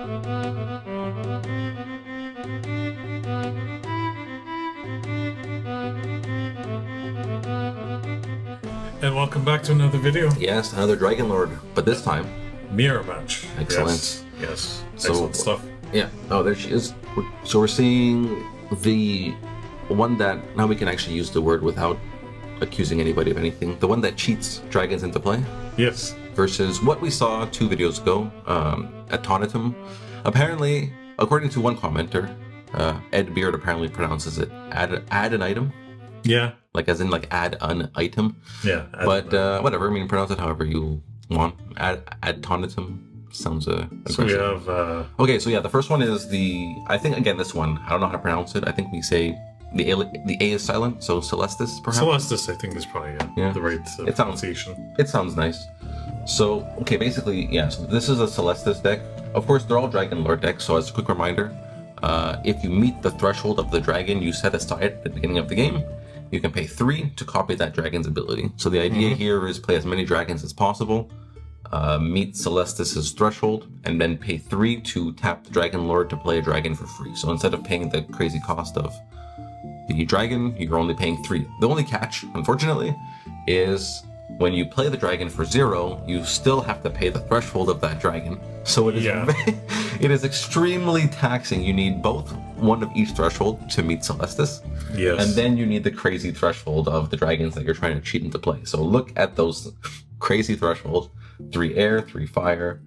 And welcome back to another video. Yes, another Dragonlord, but this time Mirror match. excellent. Yes. So- Excellent stuff. Yeah. Oh, there she is. So we're seeing the one that now we can actually use the word without accusing anybody of anything. The one that cheats dragons into play Yes. versus what we saw 2 videos ago. Adtonitum. Apparently, according to one commenter, Ed Beard apparently pronounces it add an item, Yeah. like as in like add an item. Yeah. But whatever. I mean, pronounce it however you want. Adtonitum sounds aggressive. So we have Okay, so yeah, the first one is I think, again, this one, I don't know how to pronounce it. I think we say the A is silent, so Caelestis, perhaps? Caelestis, I think is probably Yeah. the right pronunciation. It sounds nice. So, okay, basically, yeah, so this is a Caelestis deck. Of course, they're all Dragonlord decks, so as a quick reminder, if you meet the threshold of the dragon you set aside at the beginning of the game, you can pay 3 to copy that dragon's ability. So the idea here is play as many dragons as possible, meet Caelestis' threshold, and then pay 3 to tap the Dragonlord to play a dragon for free. So instead of paying the crazy cost of the dragon, you're only paying 3. The only catch, unfortunately, is when you play the dragon for 0, you still have to pay the threshold of that dragon. So it is it is extremely taxing. You need both one of each threshold to meet Caelestis. Yes. And then you need the crazy threshold of the dragons that you're trying to cheat into play. So look at those crazy thresholds. 3 air, 3 fire,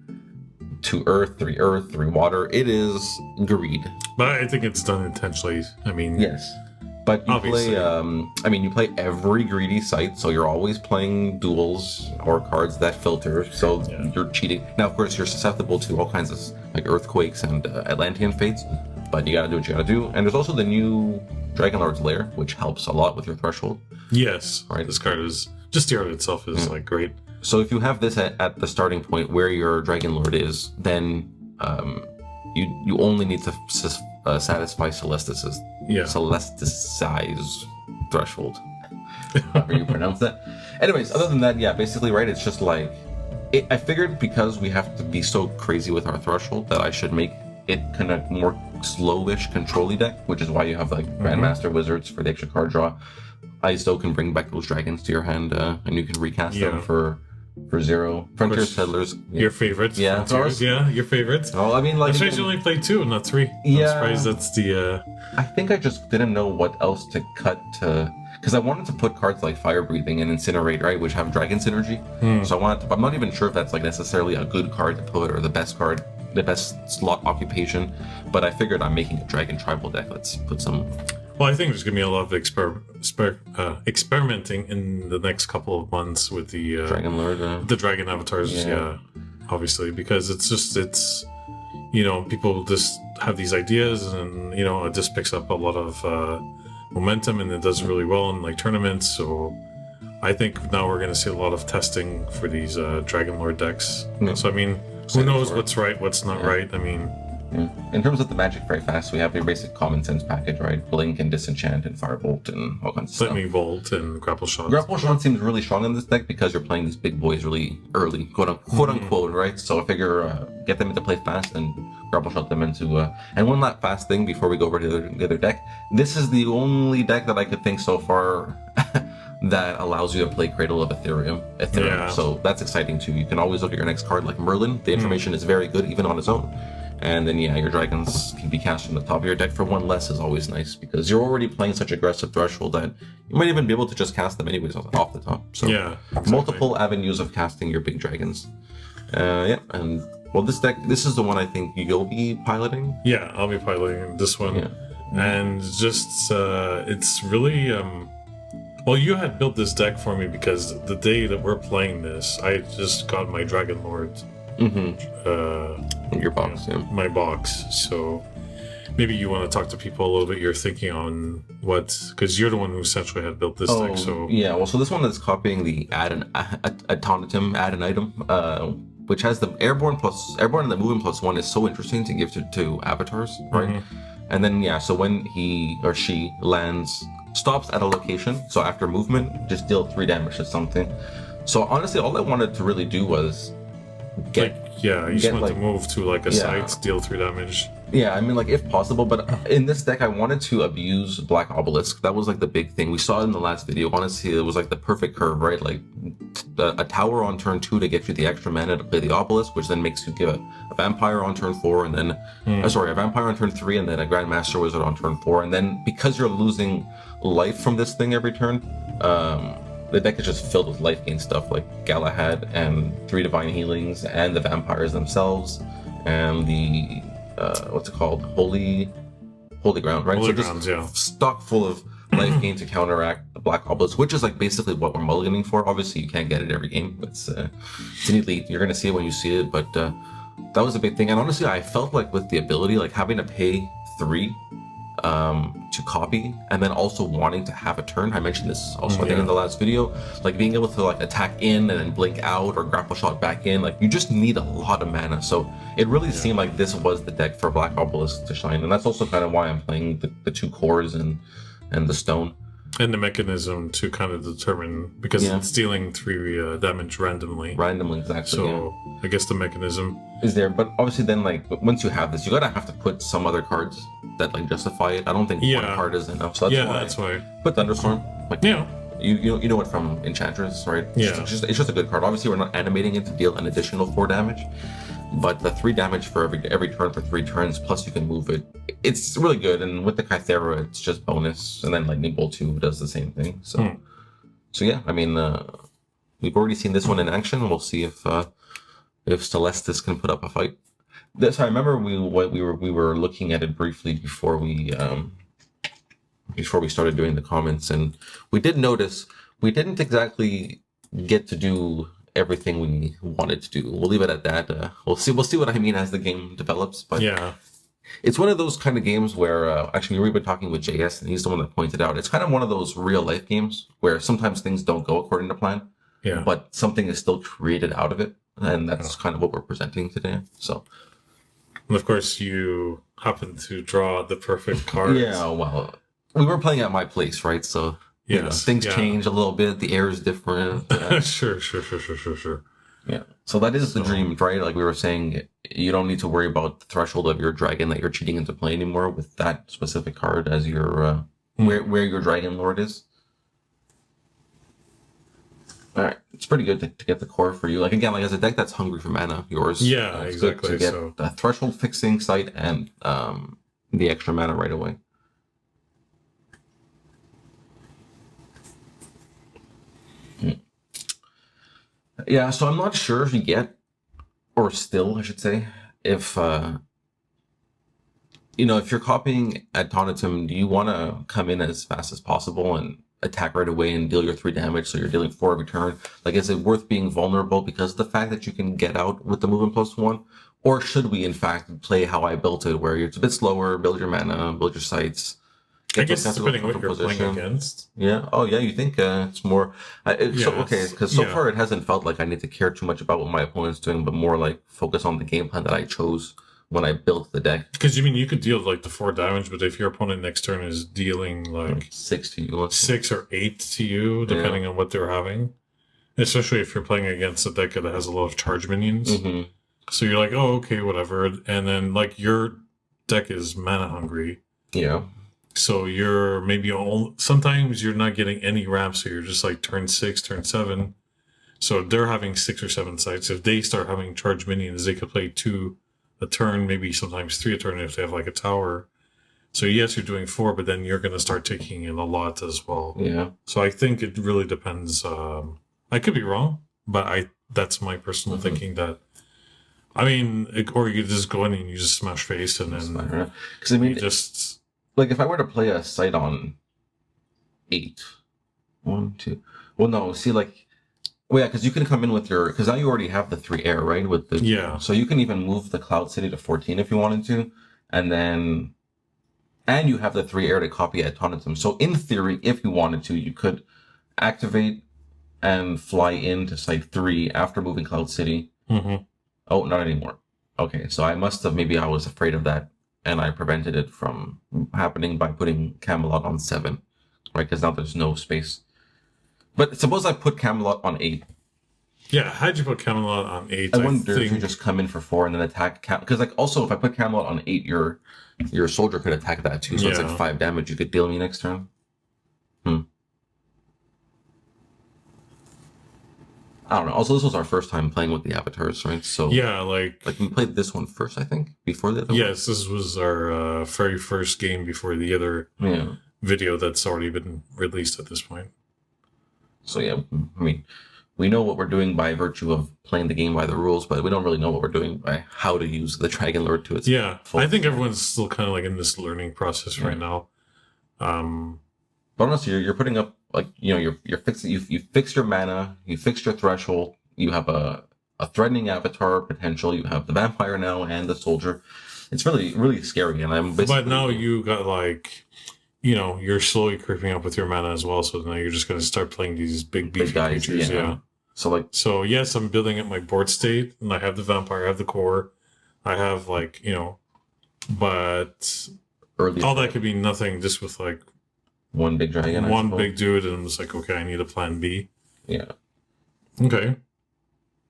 2 earth, 3 water. It is greed. But I think it's done intentionally. I mean, Yes. But you Obviously. play, you play every greedy site, so you're always playing duels or cards that filter, so you're cheating. Now, of course, you're susceptible to all kinds of, like, earthquakes and Atlantean fates, but you gotta do what you gotta do. And there's also the new Dragonlord's Lair, which helps a lot with your threshold. yes. Right. This card is just the art itself is like great. So if you have this at the starting point where your Dragonlord is, then you only need to satisfy Caelestis' Yeah. Caelestis' threshold. However you pronounce that. Anyways, other than that, yeah, basically, right, it's just like I figured because we have to be so crazy with our threshold that I should make it kind of more slowish control-y deck, which is why you have like Grandmaster Wizards for the extra card draw. I still can bring back those dragons to your hand, and you can recast them for 0. Frontier Settlers. Your favorite. Yeah, Frontiers, yeah, your favorite. Oh, I mean, like, I'm surprised you only played 2, not 3. Yeah. I'm surprised that's the I think I just didn't know what else to cut to, because I wanted to put cards like Fire Breathing and Incinerate, right, which have dragon synergy. So I wanted to, I'm not even sure if that's like necessarily a good card to put or the best card, the best slot occupation, but I figured I'm making a dragon tribal deck. Let's put some. Well, I think there's going to be a lot of experimenting in the next couple of months with the Dragonlord. the dragon avatars. Yeah, obviously, because it's people just have these ideas, and it just picks up a lot of momentum, and it does really well in like tournaments. So I think now we're going to see a lot of testing for these Dragonlord decks. Yeah. So I mean, who knows what's right, what's not right? I mean. Yeah. In terms of the magic, very fast, we have your basic common sense package, right? Blink and Disenchant and Firebolt and all kinds of stuff. Lightning Bolt and Grapple Shot. Grapple Shot seems really strong in this deck because you're playing these big boys really early, quote unquote, right? So I figure get them into play fast and Grapple Shot them into. And one last fast thing before we go over to the other deck. This is the only deck that I could think so far that allows you to play Cradle of Ethereum. Yeah. So that's exciting too. You can always look at your next card like Merlin. The information is very good even on its own. And then, yeah, your dragons can be cast from the top of your deck for 1 less is always nice because you're already playing such aggressive threshold that you might even be able to just cast them anyways off the top. So yeah, exactly. Multiple avenues of casting your big dragons. And well, this deck, this is the one I think you'll be piloting. Yeah, I'll be piloting this one. Yeah. And just, it's really, well, you had built this deck for me because the day that we're playing this, I just got my Dragonlord Your box, yeah. my box. So maybe you want to talk to people a little bit. You're thinking on what, because you're the one who essentially had built this deck. So yeah, well, so this one is copying the Adtonitum, add an item, which has the airborne and the movement +1 is so interesting to give to avatars, right? And then yeah, so when he or she lands, stops at a location. So after movement, just deal 3 damage to something. So honestly, all I wanted to really do was get Yeah, you just get, want like, to move to like a yeah. site, deal 3 damage. Yeah, I mean, like, if possible, but in this deck, I wanted to abuse Black Obelisk. That was, like, the big thing. We saw it in the last video. Honestly, it was, like, the perfect curve, right? Like, a tower on turn 2 to get you the extra mana to play the Obelisk, which then makes you give a Vampire on turn 4, and then... a Vampire on turn 3, and then a Grandmaster Wizard on turn 4. And then, because you're losing life from this thing every turn, the deck is just filled with life gain stuff, like Galahad, and 3 Divine Healings, and the Vampires themselves, and the... what's it called? Holy Ground, right? Holy so Grounds, just stock full of life gain to counteract the Black Obelisk, which is like basically what we're mulliganing for. Obviously, you can't get it every game. It's an elite. You're gonna see it when you see it, but that was a big thing. And honestly, I felt like with the ability, like having to pay 3 to copy, and then also wanting to have a turn. I mentioned this also I think in the last video, like being able to like attack in and then blink out or grapple shot back in, like you just need a lot of mana. So it really seemed like this was the deck for Black Obelisk to shine, and that's also kind of why I'm playing the 2 cores and the stone. And the mechanism to kind of determine, because it's dealing 3 damage randomly. Exactly. So I guess the mechanism is there, but obviously then like once you have this, you gotta have to put some other cards that like justify it. I don't think one card is enough. So that's why. Put Thunderstorm. Like you know it from Enchantress, right? Yeah. It's just a good card. Obviously we're not animating it to deal an additional 4 damage. But the 3 damage for every turn for 3 turns, plus you can move it. It's really good, and with the Kythera, it's just bonus, and then Lightning Bolt 2 does the same thing. So, so yeah, I mean, we've already seen this one in action. We'll see if Caelestis can put up a fight. This I remember we were looking at it briefly before we started doing the comments, and we did notice we didn't exactly get to do everything we wanted to do. We'll leave it at that. We'll see what I mean as the game develops. But it's one of those kind of games where actually we've been talking with JS, and he's the one that pointed out it's kind of one of those real life games where sometimes things don't go according to plan, but something is still created out of it, and that's kind of what we're presenting today. So, and of course, you happen to draw the perfect cards. Well, we were playing at my place, right? So. Things change a little bit. The air is different. Sure. Yeah. So that is the dream, right? Like we were saying, you don't need to worry about the threshold of your dragon that you're cheating into play anymore with that specific card as your where your Dragonlord is. All right, it's pretty good to get the core for you. Like again, like as a deck that's hungry for mana, yours. Yeah, exactly. To get the threshold fixing site and the extra mana right away. Yeah, so I'm not sure if you get, or still, I should say, if, if you're copying Adtonitum, do you want to come in as fast as possible and attack right away and deal your 3 damage, so you're dealing 4 every turn? Like, is it worth being vulnerable because of the fact that you can get out with the movement +1? Or should we, in fact, play how I built it, where it's a bit slower, build your mana, build your sites? I guess depending what you're playing against. Yeah. Oh, yeah. You think it's more? Because so far it hasn't felt like I need to care too much about what my opponent's doing, but more like focus on the game plan that I chose when I built the deck. Because you could deal like the 4 damage, but if your opponent next turn is dealing like 6 to you, 6 or 8 to you, depending on what they're having, especially if you're playing against a deck that has a lot of charge minions. So you're like, oh, okay, whatever, and then like your deck is mana hungry. Yeah. So you're maybe sometimes you're not getting any ramps, so you're just like turn 6, turn 7. So they're having 6 or 7 sites. If they start having charge minions, they could play 2 a turn, maybe sometimes 3 a turn if they have like a tower. So yes, you're doing 4, but then you're going to start taking in a lot as well. Yeah. So I think it really depends. I could be wrong, but that's my personal thinking that. I mean, or you just go in and you just smash face and then because I mean, you just. Like, if I were to play a site on 8, 1, 2... Well, no, see, like... Well, yeah, because you can come in with your... Because now you already have the 3 air, right? With the So you can even move the Cloud City to 14 if you wanted to. And then... And you have the 3 air to copy Adtonitum. So in theory, if you wanted to, you could activate and fly into site 3 after moving Cloud City. Oh, not anymore. Okay, so I must have... Maybe I was afraid of that. And I prevented it from happening by putting Camelot on 7, right? Because now there's no space. But suppose I put Camelot on 8. Yeah, had you put Camelot on 8, I I wonder if you think... just come in for 4 and then attack because like also if I put Camelot on 8, your soldier could attack that too, so it's like Yeah. 5 damage you could deal me next turn. I don't know. Also, this was our first time playing with the avatars, right? So Yeah, like we played this one first, I think, before the other one. yes, this was our very first game before the other Yeah. video that's already been released at this point. So yeah, I mean, we know what we're doing by virtue of playing the game by the rules, but we don't really know what we're doing by how to use the Dragonlord to its Yeah, full I think extent. everyone's still kind of like in this learning process right now. But honestly, you're putting up like you're fixing you fixed your mana, you fixed your threshold, you have a threatening avatar potential, you have the vampire now and the soldier. It's really scary, and I'm basically. But now you got like, you're slowly creeping up with your mana as well. So now you're just going to start playing these big beefy guys, creatures. yeah. So yes, I'm building up my board state, and I have the vampire, I have the core, I have like but early all that could be nothing just with like one big dragon, one big dude, and I'm just like, okay, I need a plan B. Yeah. Okay.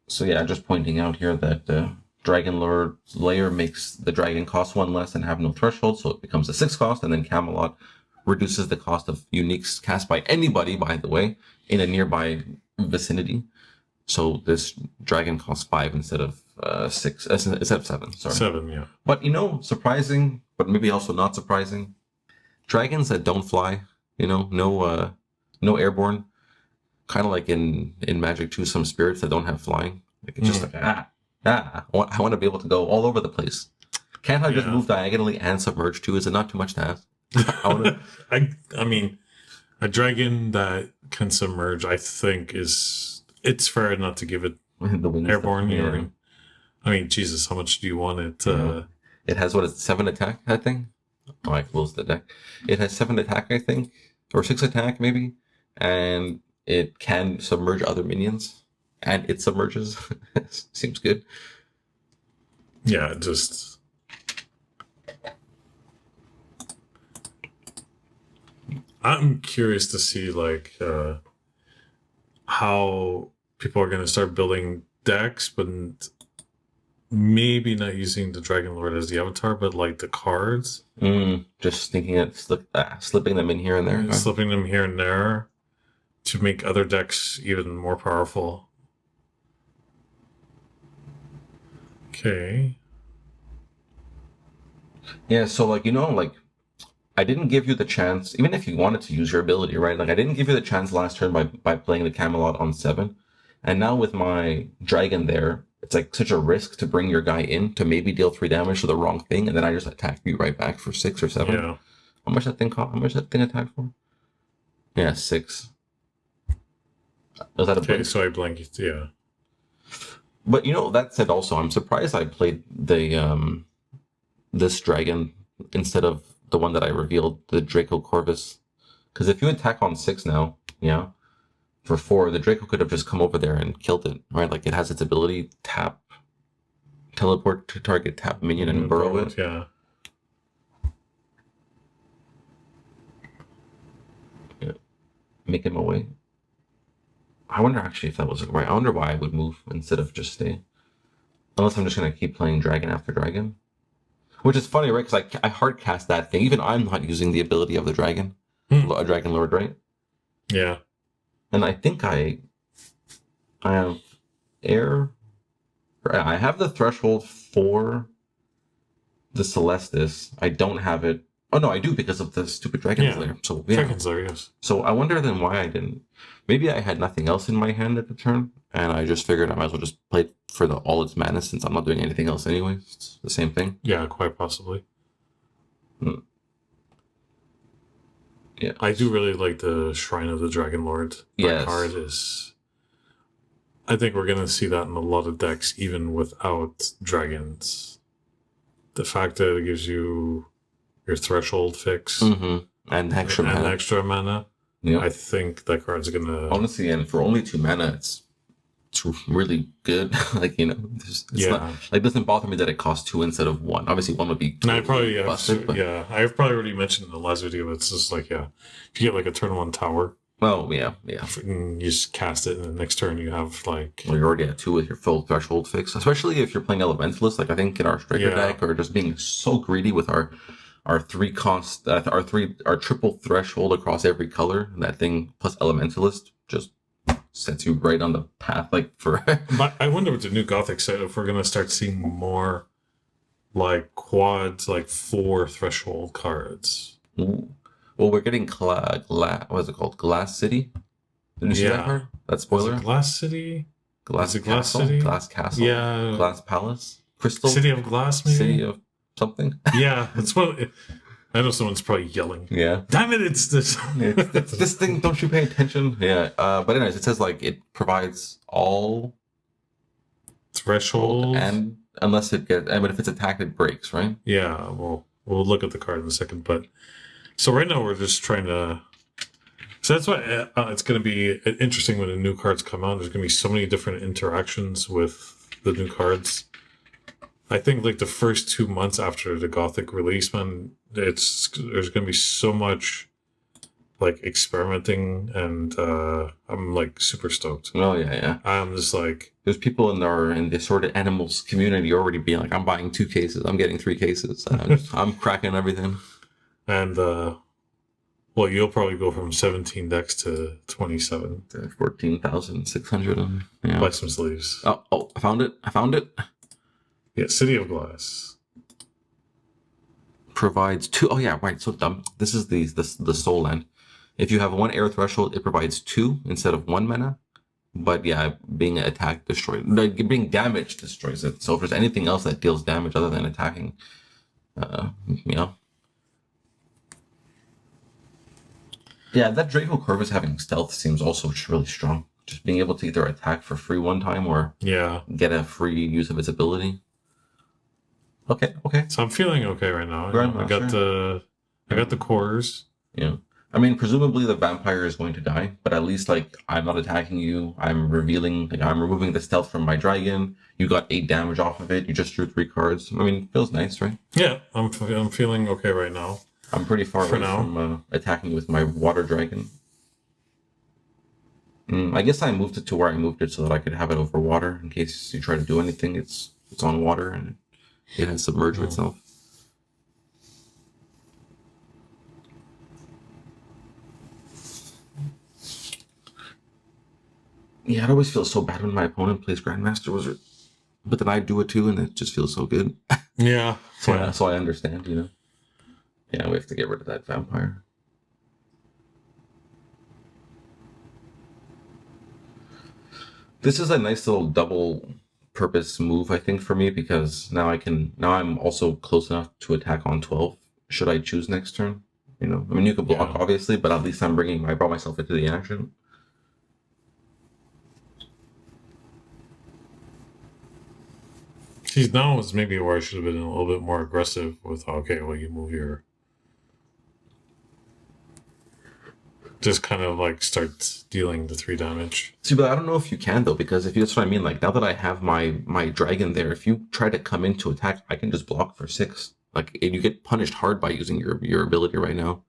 So yeah, just pointing out here that Dragonlord's layer makes the dragon cost 1 less and have no threshold, so it becomes a 6 cost, and then Camelot reduces the cost of uniques cast by anybody, by the way, in a nearby vicinity. So this dragon costs 5 instead of 6, instead of 7. Sorry, 7, yeah. But surprising, but maybe also not surprising. Dragons that don't fly, no airborne. Kind of like in Magic 2, some spirits that don't have flying. Like it's just like I want to be able to go all over the place. Can't I just move diagonally and submerge too? Is it not too much to ask? I mean, a dragon that can submerge, I think it's fair not to give it the wings airborne. Yeah. I mean, Jesus, how much do you want it? It has 7 attack, I think. Oh, I closed the deck. It has 7 attack, I think, or 6 attack maybe, and it can submerge other minions, and it submerges. Seems good. Yeah, just. I'm curious to see like how people are going to start building decks, but maybe not using the Dragonlord as the avatar, but like the cards. Just thinking it, slipping them in here and there. Slipping them here and there to make other decks even more powerful. Okay. Yeah, so like I didn't give you the chance, even if you wanted to use your ability, right? Like I didn't give you the chance last turn by playing the Camelot on 7. And now with my dragon there, it's like such a risk to bring your guy in to maybe deal 3 damage to the wrong thing, and then I just attack you right back for 6 or 7. Yeah. How much that thing cost? How much that thing attacked for? Yeah, 6. Was that a blink? So I blanked, yeah. But that said, also I'm surprised I played the this dragon instead of the one that I revealed, the Draco Corvus. Because if you attack on 6 now, for 4, the Draco could have just come over there and killed it, right? Like it has its ability tap, teleport to target, tap minion, and burrow it. Yeah. Make him away. I wonder actually if that was right. I wonder why I would move instead of just stay. Unless I'm just going to keep playing dragon after dragon. Which is funny, right? Because I hard cast that thing. Even I'm not using the ability of the dragon. A Dragonlord, right? Yeah. And I think I have air. I have the threshold for the Caelestis. I don't have it. Oh no, I do because of the stupid Dragon's Lair. So yeah. Dragon's Lair, yes. So I wonder then why I didn't. Maybe I had nothing else in my hand at the turn, and I just figured I might as well just play it for all its mana since I'm not doing anything else anyway. It's the same thing. Yeah, quite possibly. Yeah. I do really like the Shrine of the Dragonlord. That card is... I think we're going to see that in a lot of decks, even without dragons. The fact that it gives you your threshold fix and extra mana. Yeah. I think that card's going to... Honestly, and for only 2 mana, it's really good. Like, it's not, like, it doesn't bother me that it costs 2 instead of 1. Obviously, 1 would be totally busted. I've probably already mentioned in the last video, but it's just like, if you get like a turn 1 tower, Well, yeah, yeah. And you just cast it, and the next turn you have like Well, you're already at 2 with your full threshold fix, especially if you're playing Elementalist. Like I think in our Striker Yeah. deck, or just being so greedy with our 3 cost, our triple threshold across every color. That thing plus Elementalist just sets you right on the path, like for. But I wonder with the new Gothic set if we're gonna start seeing more like quads, like 4 threshold cards. Ooh. Well, we're getting what is it called? Glass City. Did you see that card? That spoiler. Is it Glass City? Glass Is it Castle. Glass City? Glass Castle. Yeah. Glass Palace. Crystal. City of Glass, maybe. City of something. Yeah, that's what. I know someone's probably yelling. Yeah. Damn it! It's this. It's this thing. Don't you pay attention? Yeah. But anyways, it says like it provides all threshold, and unless it gets, but if it's attacked, it breaks, right? Yeah. Well, we'll look at the card in a second, but so right now we're just trying to. So that's why it's going to be interesting when the new cards come out. There's going to be so many different interactions with the new cards. I think like the first 2 months after the Gothic release, man, there's going to be so much like experimenting, and I'm like super stoked. Oh yeah. I'm just like, there's people in the Assorted Animals community already being like, I'm buying 2 cases, I'm getting 3 cases, I'm cracking everything. And well, you'll probably go from 17 decks to 27 to 14,600. Buy some sleeves. Oh, I found it. Yeah, City of Glass provides 2. Oh yeah, right. So dumb. This is the soul land. If you have 1 air threshold, it provides 2 instead of 1 mana. But yeah, being attacked destroys, like being damaged destroys it. So if there's anything else that deals damage other than attacking, Yeah, that Draco Corvus having stealth seems also really strong. Just being able to either attack for free one time or get a free use of its ability. Okay. So I'm feeling okay right now. I got the cores. Yeah. I mean, presumably the vampire is going to die, but at least like I'm not attacking you. I'm removing the stealth from my dragon. You got 8 damage off of it. You just drew 3 cards. I mean, feels nice, right? Yeah, I'm feeling okay right now. I'm pretty far away from attacking with my water dragon. I guess I moved it to where I moved it so that I could have it over water in case you try to do anything. It's on water and it has submerged itself. Yeah, it always feels so bad when my opponent plays Grandmaster Wizard, but then I do it too, and it just feels so good. Yeah. So I understand, Yeah, we have to get rid of that vampire. This is a nice little double purpose move, I think, for me, because now I'm also close enough to attack on 12. Should I choose next turn? I mean, you could block obviously, but at least I brought myself into the action. See, now is maybe where I should have been a little bit more aggressive with, you move your... Just kind of like start dealing the 3 damage. See, but I don't know if you can though, because that's what I mean. Like now that I have my dragon there, if you try to come in to attack, I can just block for 6. Like you get punished hard by using your ability right now.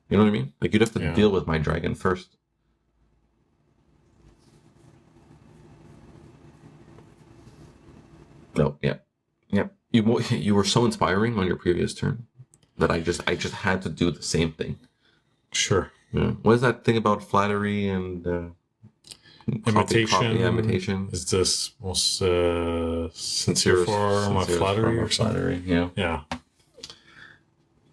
You know what I mean? Like you'd have to deal with my dragon first. No, yeah. You were so inspiring on your previous turn that I just had to do the same thing. Sure. Yeah. What is that thing about flattery and imitation? Imitation. Is this most sincere form of flattery or something? Yeah.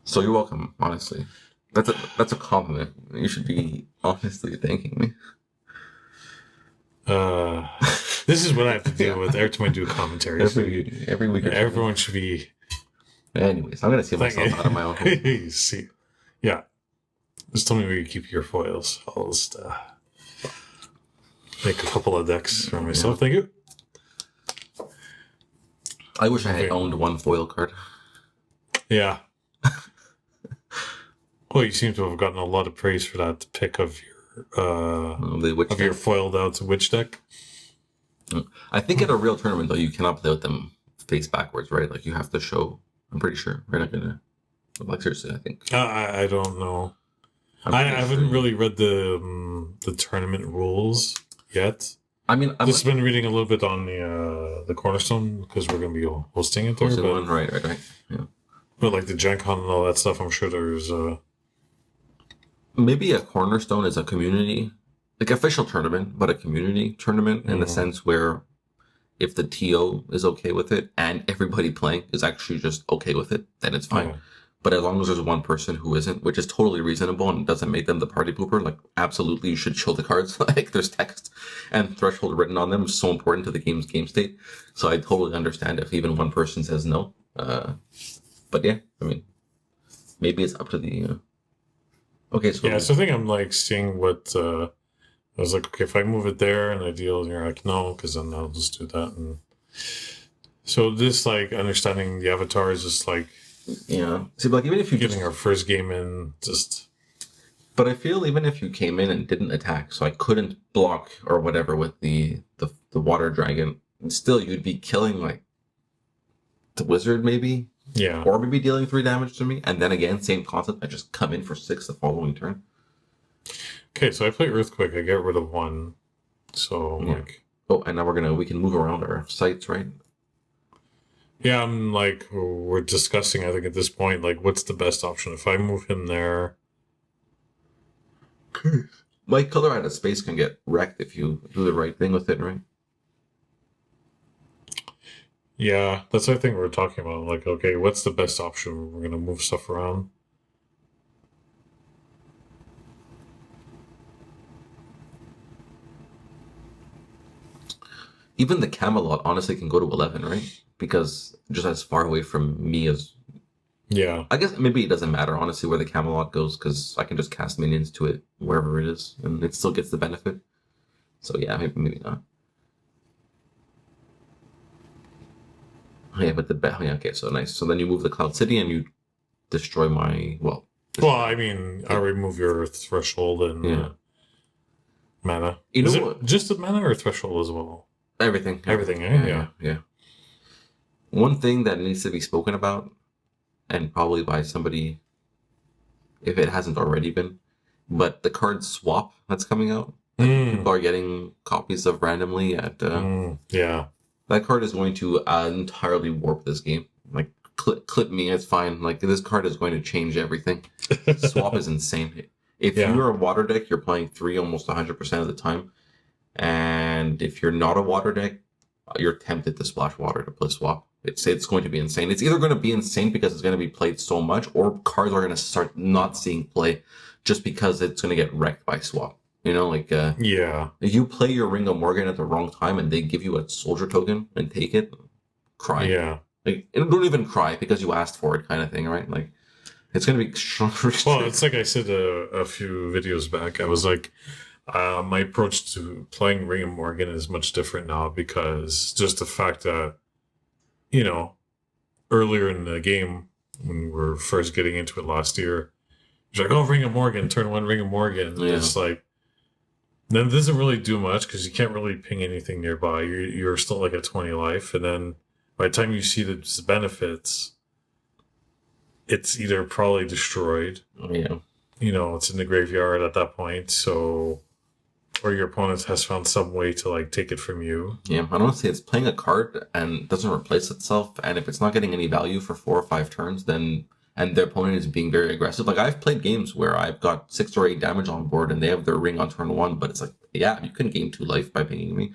So you're welcome. Honestly, that's a compliment. You should be honestly thanking me. This is what I have to deal with every time I do commentary. Every week. Everyone should be. Anyways, I'm gonna see myself out of my own home. See, yeah. Just tell me where you keep your foils. I'll just make a couple of decks for myself. Thank you. I wish I had owned 1 foil card. Yeah. Well, you seem to have gotten a lot of praise for that pick of your foiled out witch deck. I think at a real tournament though, you cannot play with them face backwards, right? Like you have to show. I'm pretty sure we're not gonna. Like seriously, I think. I don't know. I haven't really read the tournament rules yet. I mean, I've just been reading a little bit on the Cornerstone because we're going to be hosting it there. Right. Yeah. But like the Gen Con and all that stuff, I'm sure there's maybe a Cornerstone is a community, like official tournament, but a community tournament in the sense where if the TO is okay with it and everybody playing is actually just okay with it, then it's fine. Yeah. But as long as there's one person who isn't, which is totally reasonable and doesn't make them the party pooper, like absolutely you should show the cards. Like there's text and threshold written on them is so important to the game's game state. So I totally understand if even one person says no. But yeah, I mean, maybe it's up to the. Okay, so yeah, so I think I'm like seeing what I was like. Okay, if I move it there and I deal, and you're like no, because then I'll just do that. And so this like understanding the avatar is just like. Yeah. See, but like even if you getting our first game in, just. But I feel even if you came in and didn't attack, so I couldn't block or whatever with the water dragon, still you'd be killing like the wizard maybe. Yeah. Or maybe dealing 3 damage to me, and then again same concept. I just come in for 6 the following turn. Okay, so I play Earthquake. I get rid of 1. So yeah. like. Oh, and now we can move around our sites, right? Yeah, I'm like, we're discussing, I think, at this point, like, what's the best option? If I move him there... My color out of space can get wrecked if you do the right thing with it, right? Yeah, that's the thing we're talking about. Like, okay, what's the best option? We're going to move stuff around. Even the Camelot honestly can go to 11, right? Because just as far away from me as... Yeah. I guess maybe it doesn't matter, honestly, where the Camelot goes, because I can just cast minions to it, wherever it is, and it still gets the benefit. So yeah, maybe not. Yeah, but yeah, okay, so nice. So then you move the Cloud City and you destroy my... Well, I mean, I remove your threshold and mana. You know is what? it just the mana or threshold as well? Everything. Everything, eh? Yeah. One thing that needs to be spoken about, and probably by somebody, if it hasn't already been, but the card swap that's coming out, people are getting copies of randomly at... yeah. That card is going to entirely warp this game. Like, clip me, it's fine. Like, this card is going to change everything. Swap is insane. If you're a water deck, you're playing 3 almost 100% of the time. And if you're not a water deck, you're tempted to splash water to play swap. It's going to be insane. It's either going to be insane because it's going to be played so much, or cards are going to start not seeing play just because it's going to get wrecked by swap. You know, like if you play your Ring of Morgan at the wrong time and they give you a soldier token and take it, cry. Yeah. Like, don't even cry because you asked for it, kind of thing, right? Like, it's going to be well, it's like I said a few videos back. I was like, my approach to playing Ring of Morgan is much different now because just the fact that, you know, earlier in the game when we were first getting into it last year, it's like, oh, Ring of Morgan, turn 1 Ring of Morgan. Yeah. It's like, then it doesn't really do much because you can't really ping anything nearby. You're still like at 20 life, and then by the time you see the benefits, it's either probably destroyed. Yeah. You know, it's in the graveyard at that point, so or your opponent has found some way to like take it from you. Yeah, I don't say it's playing a card and doesn't replace itself, and if it's not getting any value for 4 or 5 turns, then and their opponent is being very aggressive. Like, I've played games where I've got 6 or 8 damage on board and they have their ring on turn 1, but it's like, yeah, you can gain 2 life by pinging me.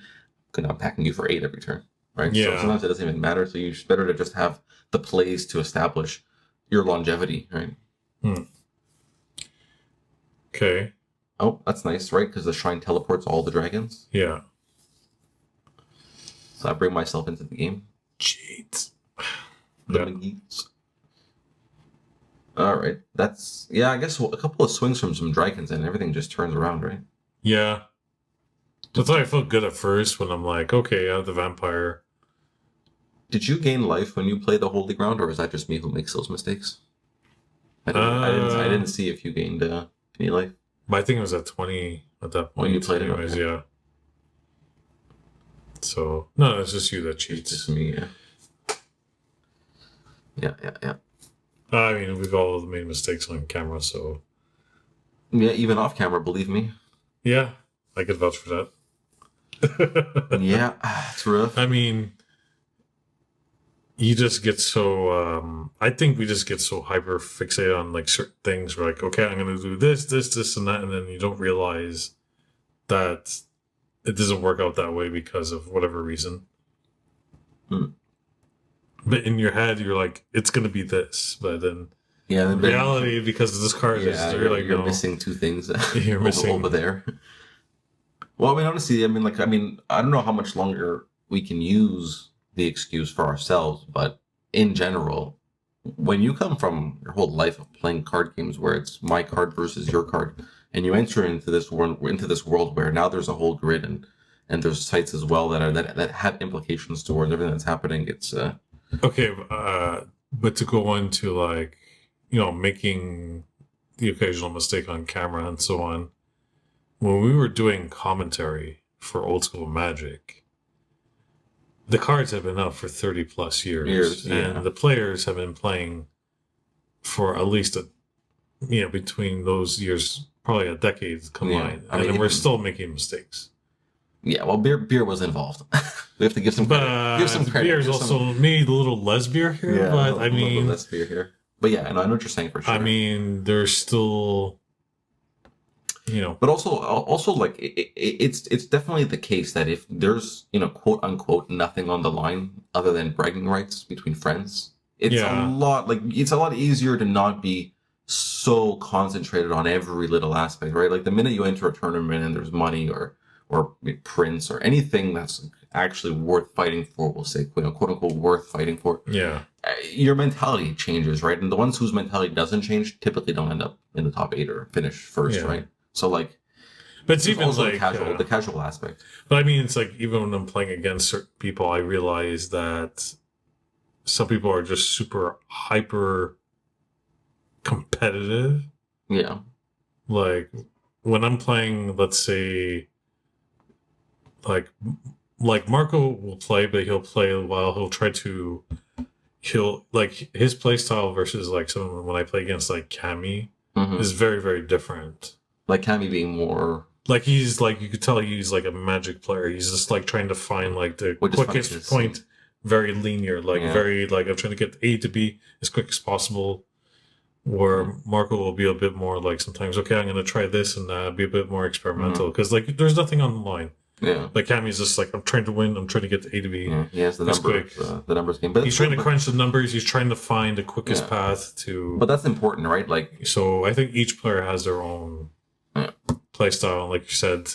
I'm attacking you for 8 every turn, right? Yeah. So sometimes it doesn't even matter. So it's better to just have the plays to establish your longevity, right? Okay. Oh, that's nice, right? Because the shrine teleports all the dragons. Yeah. So I bring myself into the game. Cheats. All right, that's I guess a couple of swings from some dragons and everything just turns around, right? Yeah, that's why I felt good at first when I'm like, okay, I have the vampire. Did you gain life when you play the Holy Ground, or is that just me who makes those mistakes? I didn't see if you gained any life. But I think it was at 20 at that point. When you played anyways, it, okay. Yeah. So no, it's just you that cheats. It's just me, yeah. I mean, we've all made mistakes on camera, so Yeah, even off camera, believe me. Yeah, I could vouch for that. Yeah, it's rough. I mean, you just get so I think we just get so hyper fixated on like certain things. We're like, okay, I'm gonna do this and that, and then you don't realize that it doesn't work out that way because of whatever reason. But in your head you're like, it's gonna be this, but then in reality, because of this card, you're like, you're missing two things. You're missing over there. Well, I mean, honestly, I don't know how much longer we can use the excuse for ourselves, but in general, when you come from your whole life of playing card games where it's my card versus your card, and you enter into this world where now there's a whole grid and there's sites as well that have implications towards everything that's happening. It's okay, but to go on to like, making the occasional mistake on camera and so on. When we were doing commentary for Old School Magic, the cards have been out for 30 plus years, and the players have been playing for at least between those years, probably a decade combined, and we're still making mistakes. Yeah, well, beer was involved. We have to give some credit. Give some credit. Beer's also maybe a little less beer here, but a little less beer here. But yeah, I know what you're saying for sure. I mean, there's still, But also like it's definitely the case that if there's quote unquote nothing on the line other than bragging rights between friends, it's a lot easier to not be so concentrated on every little aspect, right? Like the minute you enter a tournament and there's money or prints or anything that's actually worth fighting for, we'll say, quote unquote worth fighting for. Yeah. Your mentality changes, right? And the ones whose mentality doesn't change typically don't end up in the top 8 or finish first, right? So like, but it's even also like the casual aspect. But I mean, it's like even when I'm playing against certain people, I realize that some people are just super hyper competitive. Yeah. Like when I'm playing, let's say, like Marco will play, but he'll play while he'll like his play style versus like someone when I play against like Cammy is very, very different. Like Cammy being more like he's like, you could tell he's like a Magic player. He's just like trying to find like the quickest point, very linear, like very like I'm trying to get A to B as quick as possible. Where Marco will be a bit more like sometimes, okay, I'm gonna try this and be a bit more experimental because like there's nothing on the line. Yeah, like Cammy's just like, I'm trying to win. I'm trying to get to A to B. Yeah, he has the numbers game, but he's trying to crunch the numbers. He's trying to find the quickest path to. But that's important, right? Like, so I think each player has their own play style. Like you said,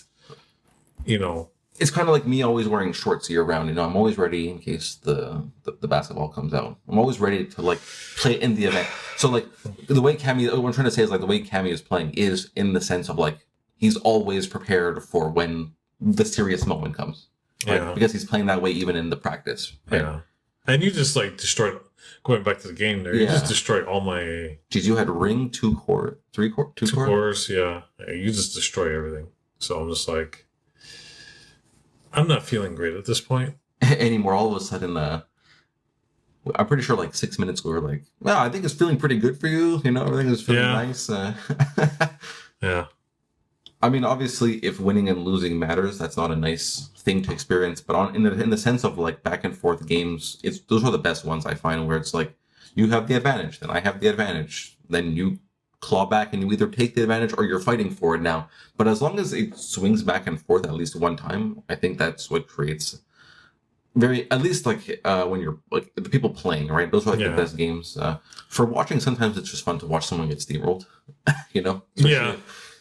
it's kind of like me always wearing shorts year round. I'm always ready in case the basketball comes out. I'm always ready to like play in the event. So like the way Cammy, what I'm trying to say is like the way Cammy is playing is in the sense of like he's always prepared for when the serious moment comes, right? Because he's playing that way even in the practice, right? Yeah, and you just like destroyed. Going back to the game, there, you just destroyed all my. Geez, you had ring, 2 core, 3 core, 2 core? cores. Yeah, you just destroy everything. So I'm just like, I'm not feeling great at this point anymore. All of a sudden, I'm pretty sure like 6 minutes we were like, well, I think it's feeling pretty good for you. Everything is feeling nice. Yeah. I mean, obviously, if winning and losing matters, that's not a nice thing to experience. But in the sense of like back and forth games, those are the best ones I find, where it's like you have the advantage, then I have the advantage, then you claw back and you either take the advantage or you're fighting for it now. But as long as it swings back and forth at least one time, I think that's what creates at least like when you're like the people playing, right? Those are like the best games. For watching, sometimes it's just fun to watch someone get steamrolled,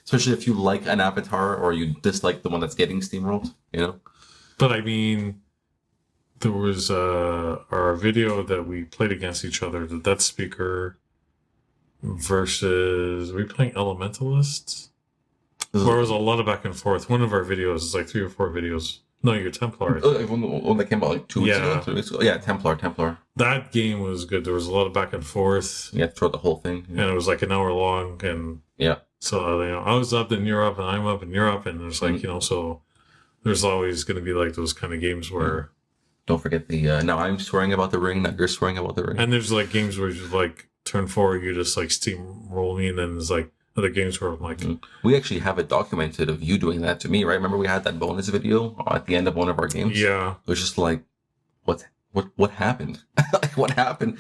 Especially if you like an avatar or you dislike the one that's getting steamrolled, But I mean, there was our video that we played against each other, the Death Speaker versus, were we playing Elementalists? There was a lot of back and forth. One of our videos is like 3 or 4 videos. No, your Templar. One that came out like 2 weeks ago, 3 weeks ago. Yeah, Templar. That game was good. There was a lot of back and forth. Yeah, throughout the whole thing. Yeah. And it was like an hour long. And so, I was up, then you're up, and I'm up, and you're up. And it's like, so there's always going to be like those kind of games where. Don't forget the, now I'm swearing about the ring, now you're swearing about the ring. And there's like games where you like turn 4, you just like steamroll me, and then it's like, other games where I'm like, we actually have it documented of you doing that to me, right? Remember we had that bonus video at the end of one of our games? yeah, It was just like, what happened? Like, what happened?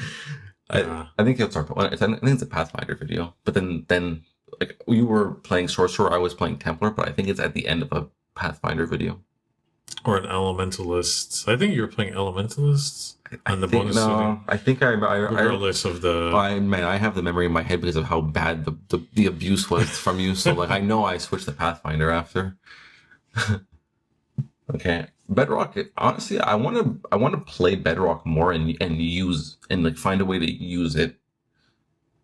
yeah. I think it's our, I think it's a Pathfinder video, but then like you were playing Sorcerer, I was playing Templar, but I think it's at the end of a Pathfinder video. Or an Elementalist. I think you were playing Elementalists on the bonus video. No, I think Regardless of the... I have the memory in my head because of how bad the abuse was from you. So like I know I switched to Pathfinder after. Okay, Bedrock. Honestly, I want to play Bedrock more and use and like find a way to use it.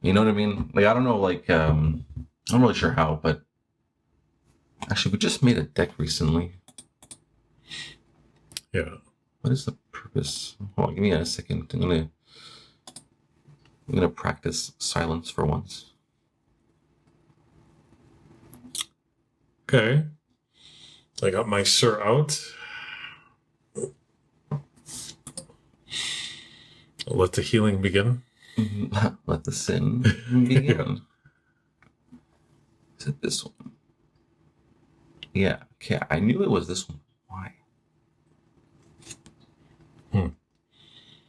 You know what I mean? Like I don't know, like I'm not really sure how, but actually we just made a deck recently. Yeah. What is the purpose? Hold on, give me a second. I'm gonna practice silence for once. Okay. I got my Sir out. I'll let the healing begin. Let the sin begin. Is it this one? Yeah. Okay, I knew it was this one. Why?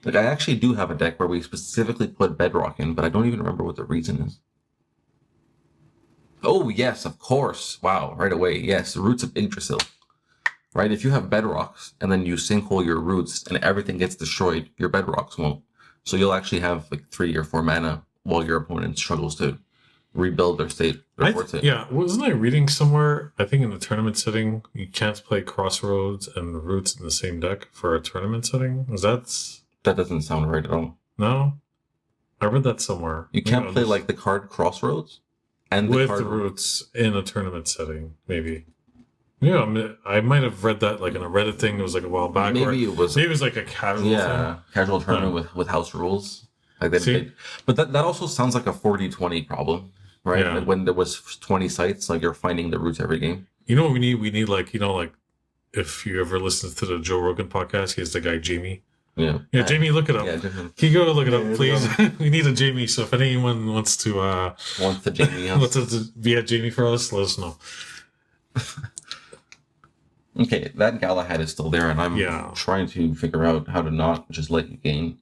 Like, I actually do have a deck where we specifically put Bedrock in, but I don't even remember what the reason is. Oh, yes, of course. Wow, right away. Yes, the roots of Yggdrasil. Right? If you have bedrocks and then you sinkhole your roots and everything gets destroyed, your bedrocks won't. So you'll actually have like 3 or 4 mana while your opponent struggles to rebuild their state. Yeah, wasn't I reading somewhere, I think in the tournament setting, you can't play Crossroads and Roots in the same deck for a tournament setting? That doesn't sound right at all. No? I read that somewhere. You can't play like the card Crossroads and with the Roots in a tournament setting, maybe. Yeah, I might have read that like in a Reddit thing. It was like a while back. Maybe it was like a casual thing. Casual tournament with house rules. Like but that also sounds like a 40-20 problem, right? Yeah. Like when there was 20 sites, like you're finding the roots every game. You know what we need? We need like if you ever listen to the Joe Rogan podcast, he has the guy Jamie. Yeah. Jamie, look it up. Yeah, can you go look it up, please? We need a Jamie. So if anyone wants to Jamie wants to be a Jamie for us, let us know. Okay, that Galahad is still there, and I'm trying to figure out how to not just let you gain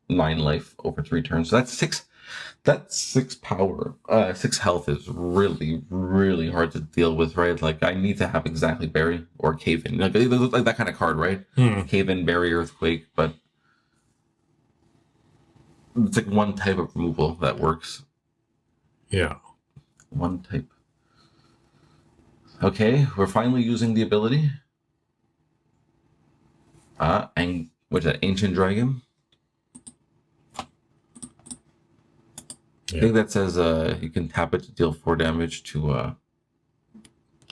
9 life over 3 turns. So that's 6. That 6 power, 6 health is really, really hard to deal with, right? Like I need to have exactly Bury or Cave In, like that kind of card, right? Cave In, Bury, Earthquake, but it's like one type of removal that works. Yeah, one type. Okay, we're finally using the ability. And what's that? Ancient Dragon. I think that says you can tap it to deal 4 damage to.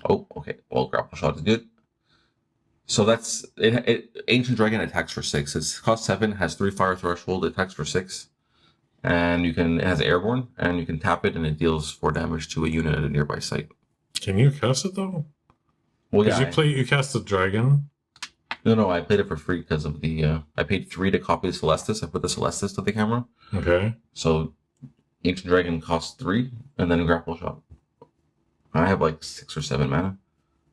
Oh, okay. Well, grapple shot is good. So that's it. Ancient Dragon attacks for 6. It's cost 7, has 3 fire threshold, attacks for 6, and it has airborne, and you can tap it, and it deals 4 damage to a unit at a nearby site. Can you cast it though? Well, yeah. You cast the dragon. No, I played it for free because of the. I paid 3 to copy the Caelestis. I put the Caelestis to the camera. Okay. So, Ancient Dragon costs 3, and then grapple shot. I have like 6 or 7 mana.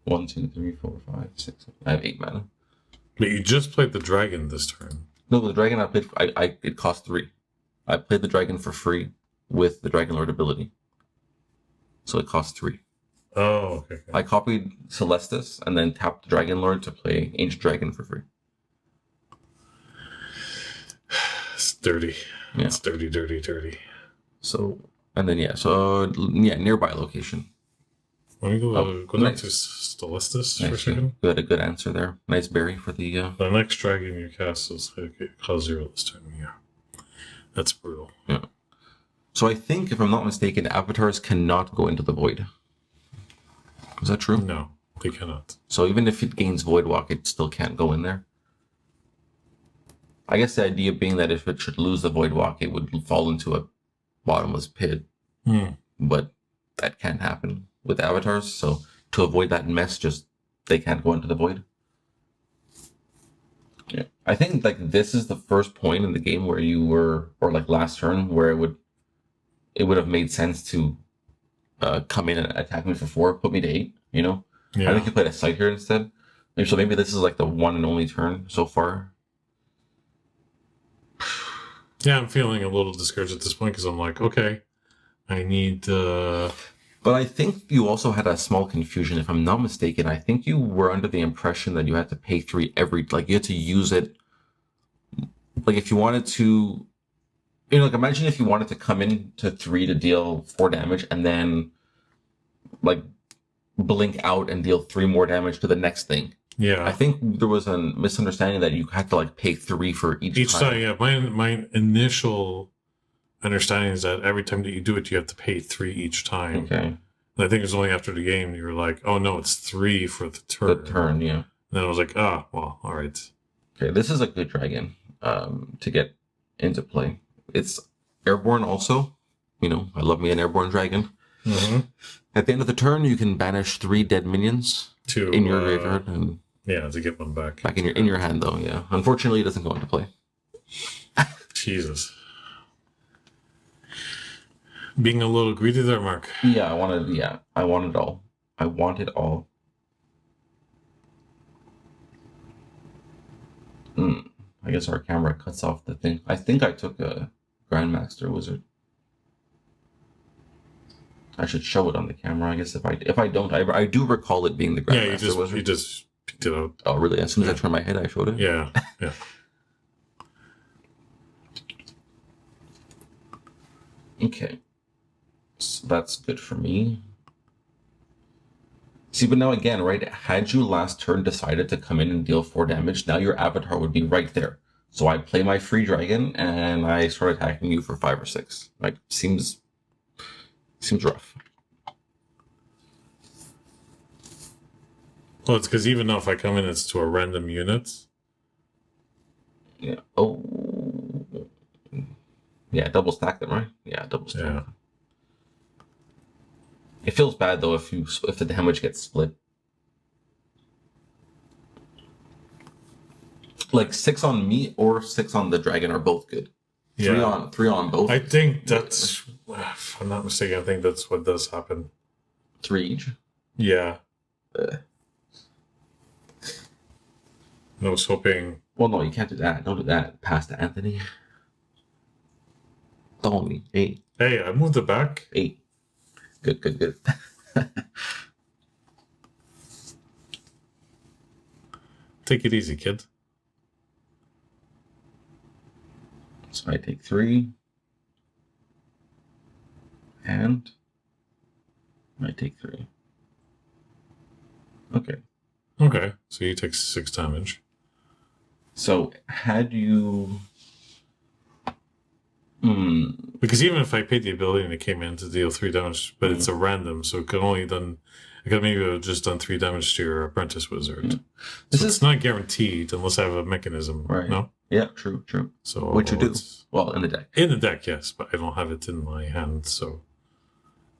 1, 2, 3, 4, 5, 6. I have 8 mana. But you just played the dragon this turn. No, the dragon I played. It cost 3. I played the dragon for free with the Dragonlord ability. So it costs 3. Oh, okay. I copied Caelestis and then tapped the Dragonlord to play Ancient Dragon for free. It's dirty. Yeah. It's dirty, dirty, dirty. So, and then nearby location. Let me go down to Caelestis for a second. You had a good answer there. Nice berry for the... The next dragon you cast is cost 0 this turn. Yeah. That's brutal. Yeah. So I think, if I'm not mistaken, avatars cannot go into the void. Is that true? No, they cannot. So even if it gains Void Walk, it still can't go in there? I guess the idea being that if it should lose the Void Walk, it would fall into a bottomless pit. But that can't happen with avatars, so to avoid that mess, they can't go into the void. Yeah. I think like this is the first point in the game where you were, or like last turn, where it would have made sense to come in and attack me for 4, put me to 8. You know, Yeah. I think you played a site here instead. So maybe this is like the one and only turn so far. Yeah, I'm feeling a little discouraged at this point because I'm like, okay, I need. But I think you also had a small confusion, if I'm not mistaken. I think you were under the impression that you had to pay 3 every, like you had to use it. Like if you wanted to, you know, like imagine if you wanted to come in to 3 to deal 4 damage and then like blink out and deal 3 more damage to the next thing. Yeah. I think there was a misunderstanding that you had to like pay 3 for each time. Yeah. My initial understanding is that every time that you do it, you have to pay 3 each time. Okay. And I think it was only after the game you were like, oh no, it's 3 for the turn. The turn, yeah. And then I was like, well, all right. Okay, this is a good dragon to get into play. It's airborne also. You know, I love me an airborne dragon. Mm-hmm. At the end of the turn, you can banish 3 dead minions in your graveyard and to get one back. Back in your hand, though. Yeah. Unfortunately, it doesn't go into play. Jesus. Being a little greedy there, Mark. Yeah, I want it all. I want it all. I guess our camera cuts off the thing. I think I took a Grandmaster Wizard. I should show it on the camera. I guess if I don't, I do recall it being the Grandmaster Wizard. You just picked it out. Oh, really? As soon as I turned my head, I showed it? Yeah. Okay. So that's good for me. See, but now again, right? Had you last turn decided to come in and deal 4 damage, now your avatar would be right there. So I play my free dragon and I start attacking you for 5 or 6. Like, seems rough. Well, it's because even though if I come in, it's to a random unit. Yeah. Oh. Yeah, double stack them, right? Yeah, double stack. Yeah. It feels bad though if the damage gets split. Like 6 on me or 6 on the dragon are both good. Yeah. 3 on both. I think that's, if I'm not mistaken, I think that's what does happen. 3 each. Yeah. I was hoping. Well, no, you can't do that. Don't do that. Pass to Anthony. Only 8. Hey, I moved it back. 8. Good. Take it easy, kid. So I take 3. And I take 3. Okay. Okay, so you take 6 damage. So had you... Because even if I paid the ability and it came in to deal 3 damage, but it's a random, so it could only done. I could maybe have just done 3 damage to your apprentice wizard. So it's not guaranteed unless I have a mechanism. Right. No. Yeah. True. So what you do? Well, in the deck. In the deck, yes, but I don't have it in my hand. So.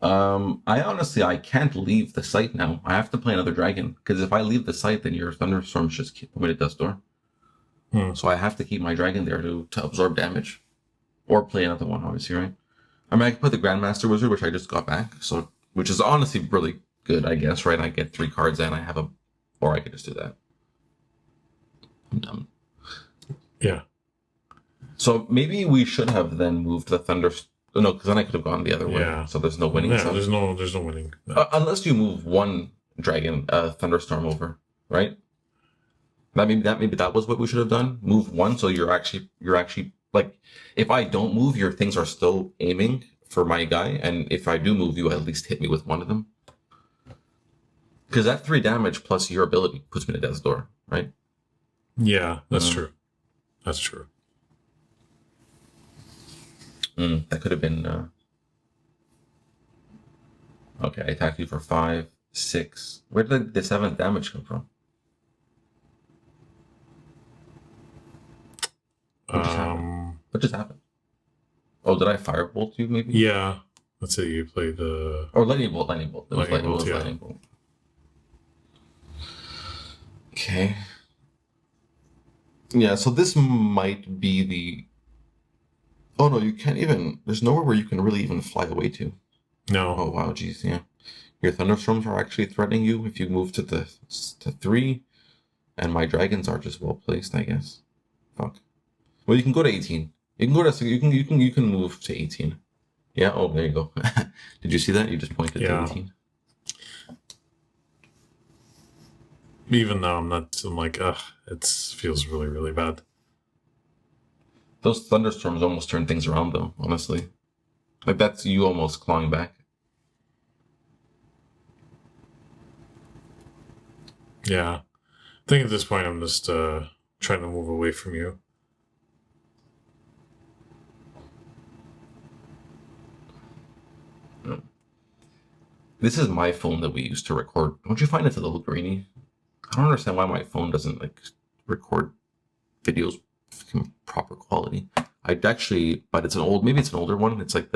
I can't leave the site now. I have to play another dragon because if I leave the site, then your thunderstorms just keep me to death's door. So I have to keep my dragon there to absorb damage. Or play another one, obviously, right? I mean, I could put the Grandmaster Wizard, which I just got back, so which is honestly really good, I guess, right? I get 3 cards and I have a... Or I could just do that. I'm dumb. Yeah. So maybe we should have then moved the Thunder... No, because then I could have gone the other way. Yeah. So there's no winning. Yeah, so. there's no winning. No. Unless you move one dragon, Thunderstorm over, right? Maybe that was what we should have done. Move one, so you're actually like, if I don't move, your things are still aiming for my guy, and if I do move, you at least hit me with one of them. Because that 3 damage plus your ability puts me to death's door, right? Yeah, that's true. That's true. That could have been... Okay, I attacked you for 5, 6. Where did the 7th damage come from? What just happened? Oh, did I firebolt you maybe? Yeah. Let's say you played the... Or lightning bolt. It was yeah. lightning bolt. Okay. Yeah, so this might be the... Oh no, you can't even... There's nowhere where you can really even fly away to. No. Oh wow, geez, yeah. Your thunderstorms are actually threatening you if you move to 3, and my dragons are just well placed, I guess. Fuck. Well, you can go to 18. You can go to you can move to 18. Yeah. Oh, there you go. Did you see that? You just pointed to 18. Even though I'm like, ugh, it feels really, really bad. Those thunderstorms almost turn things around, though. Honestly, like that's you almost clawing back. Yeah, I think at this point I'm just trying to move away from you. This is my phone that we used to record. Don't you find it's a little grainy? I don't understand why my phone doesn't like record videos in proper quality. I'd actually, but it's maybe it's an older one. It's like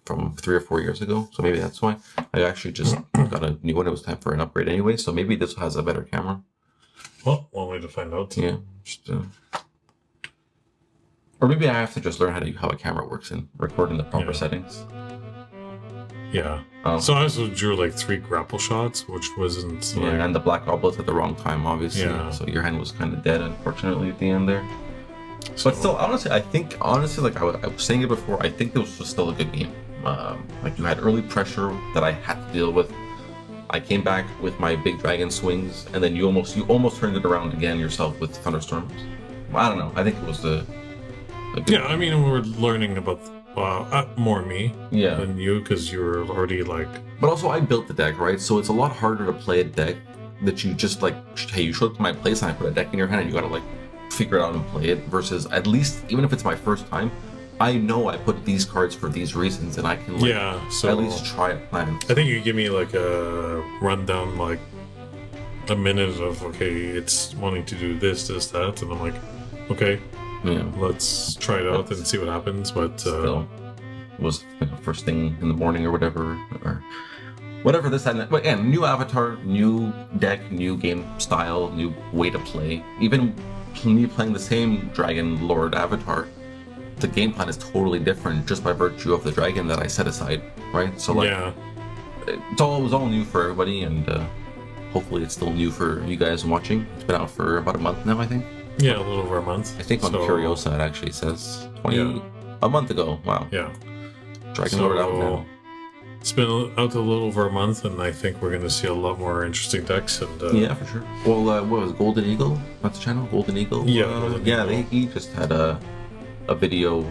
from 3 or 4 years ago. So maybe that's why. I actually just got a new one. It was time for an upgrade anyway. So maybe this has a better camera. Well, one way to find out. Yeah. Or maybe I have to just learn how a camera works and record in the proper settings. Yeah. So I also drew like 3 grapple shots, which wasn't. Yeah, like... and the black goblets at the wrong time, obviously. Yeah. So your hand was kind of dead, unfortunately, at the end there. So, but still, honestly, like I was saying it before, I think this was still a good game. Like you had early pressure that I had to deal with. I came back with my big dragon swings, and then you almost turned it around again yourself with thunderstorms. I don't know. I think it was a good I mean, we're learning about more me than you, because you were already like. But also, I built the deck, right? So it's a lot harder to play a deck that you just like. Hey, you showed up to my place, and I put a deck in your hand, and you gotta like figure it out and play it. Versus, at least even if it's my first time, I know I put these cards for these reasons, and I can like, so at least try a plan. I think you give me like a rundown, like a minute of it's wanting to do this, that, and I'm like, okay, let's try it out and see what happens. But still, it was first thing in the morning or whatever this and but again, new avatar, new deck, new game style, new way to play. Even me playing the same Dragonlord avatar, the game plan is totally different just by virtue of the dragon that I set aside, right? So like, it was all new for everybody, and hopefully it's still new for you guys watching. It's been out for about a month now, I think. Yeah, a little over a month. I think on Curiosa it actually says a month ago. Wow. Yeah. Dragonlord out now. It's been out a little over a month, and I think we're going to see a lot more interesting decks. And yeah, for sure. Well, what was Golden Eagle? That's the channel, Golden Eagle. Yeah, he just had a video,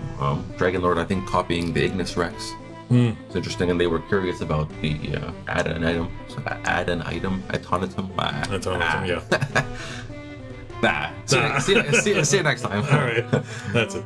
Dragonlord, I think, copying the Ignis Rex. It's interesting, and they were curious about the add an item, Adtonitum. Yeah. See you next time. All right, that's it.